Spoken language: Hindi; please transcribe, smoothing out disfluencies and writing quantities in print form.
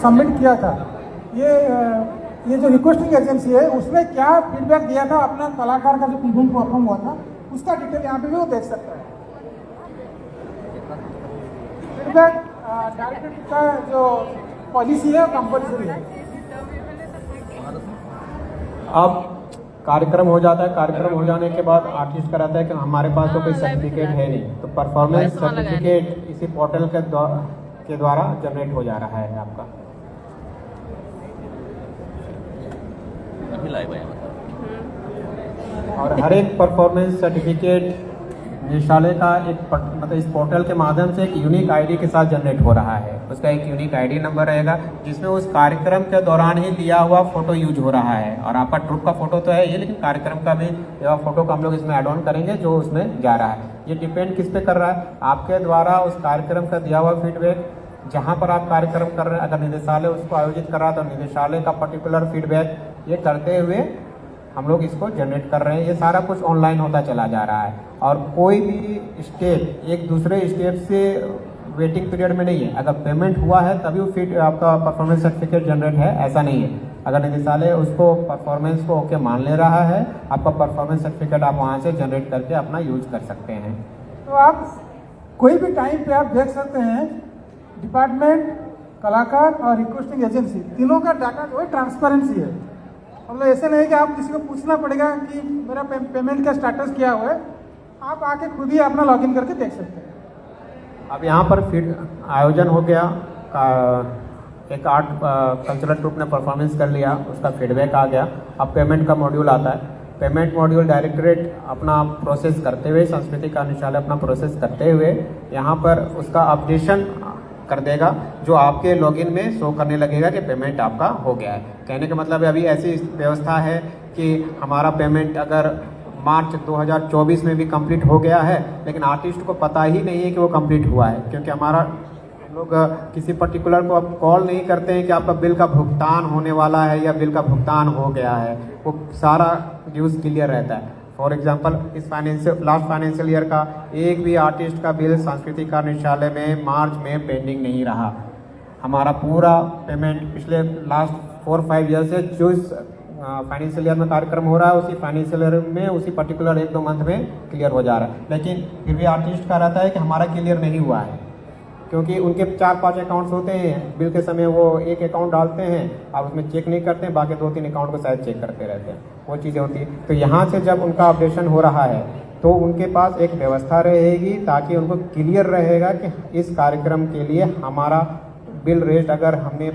सबमिट किया था, ये जो रिक्वेस्टिंग एजेंसी है उसने क्या फीडबैक दिया था अपना कलाकार का जो इवेंट परफॉर्म हुआ था उसका डिटेल यहाँ पे भी वो देख सकता है। फीडबैक डायरेक्टर का जो पॉलिसी है कंपल्सरी है। अब कार्यक्रम हो जाता है, कार्यक्रम हो जाने के बाद आर्टिस्ट का रहता है कि हमारे पास तो कोई सर्टिफिकेट है नहीं, तो परफॉर्मेंस सर्टिफिकेट इसी पोर्टल के द्वारा जनरेट हो जा रहा है आपका। और हर एक परफॉर्मेंस सर्टिफिकेट निदेशालय का मतलब इस पोर्टल के माध्यम से एक यूनिक आईडी के साथ जनरेट हो रहा है। उसका एक यूनिक आईडी नंबर रहेगा जिसमें उस कार्यक्रम के दौरान ही दिया हुआ फोटो यूज हो रहा है। और आपका ट्रुप का फोटो तो है ये, लेकिन कार्यक्रम का भी फोटो को हम लोग इसमें ऐड ऑन करेंगे जो उसमें जा रहा है। ये डिपेंड किस पे कर रहा है, आपके द्वारा उस कार्यक्रम का दिया हुआ फीडबैक, जहाँ पर आप कार्यक्रम कर रहे हैं, अगर निदेशालय उसको आयोजित कर रहा है तो निदेशालय का पर्टिकुलर फीडबैक ये करते हुए हम लोग इसको जनरेट कर रहे हैं। ये सारा कुछ ऑनलाइन होता चला जा रहा है और कोई भी स्टेप एक दूसरे स्टेप से वेटिंग पीरियड में नहीं है। अगर पेमेंट हुआ है तभी वो आपका परफॉर्मेंस सर्टिफिकेट जनरेट है, ऐसा नहीं है। अगर निदेशालय उसको परफॉर्मेंस को ओके मान ले रहा है, आपका परफॉर्मेंस सर्टिफिकेट आप वहाँ से जनरेट करके अपना यूज कर सकते हैं। तो आप कोई भी टाइम पे आप देख सकते हैं डिपार्टमेंट, कलाकार और रिक्वेस्टिंग एजेंसी तीनों का डाटा जो है ट्रांसपेरेंसी है। मतलब ऐसे नहीं कि आप किसी को पूछना पड़ेगा कि मेरा पेमेंट का स्टेटस क्या हुआ है, आप आके खुद ही अपना लॉगिन करके देख सकते हैं। अब यहाँ पर आयोजन हो गया, एक आर्ट कल्चरल ट्रुप ने परफॉर्मेंस कर लिया, उसका फीडबैक आ गया। अब पेमेंट का मॉड्यूल आता है। पेमेंट मॉड्यूल डायरेक्टरेट अपना प्रोसेस करते हुए, संस्कृति का निदेशालय अपना प्रोसेस करते हुए यहाँ पर उसका अपडेशन कर देगा जो आपके लॉगिन में शो करने लगेगा कि पेमेंट आपका हो गया है। कहने का मतलब है अभी ऐसी व्यवस्था है कि हमारा पेमेंट अगर मार्च 2024 में भी कंप्लीट हो गया है, लेकिन आर्टिस्ट को पता ही नहीं है कि वो कंप्लीट हुआ है, क्योंकि हम लोग किसी पर्टिकुलर को अब कॉल नहीं करते हैं कि आपका बिल का भुगतान होने वाला है या बिल का भुगतान हो गया है। वो सारा ड्यूज क्लियर रहता है। फॉर एग्जांपल इस लास्ट फाइनेंशियल ईयर का एक भी आर्टिस्ट का बिल सांस्कृतिक कार्य निदेशालय में मार्च में पेंडिंग नहीं रहा। हमारा पूरा पेमेंट पिछले लास्ट 4-5 ईयर से जो इस फाइनेंशियल ईयर में कार्यक्रम हो रहा है उसी फाइनेंशियल ईयर में उसी पर्टिकुलर 1-2 मंथ में क्लियर हो जा रहा है। लेकिन फिर भी आर्टिस्ट का रहता है कि हमारा क्लियर नहीं हुआ है, क्योंकि उनके 4-5 अकाउंट्स होते हैं। बिल के समय वो एक अकाउंट डालते हैं, आप उसमें चेक नहीं करते हैं, बाकी 2-3 अकाउंट को शायद चेक करते रहते हैं, वो चीज़ें होती है। तो यहाँ से जब उनका अपडेशन हो रहा है तो उनके पास एक व्यवस्था रहेगी ताकि उनको क्लियर रहेगा कि इस कार्यक्रम के लिए हमारा बिल रेट अगर हमने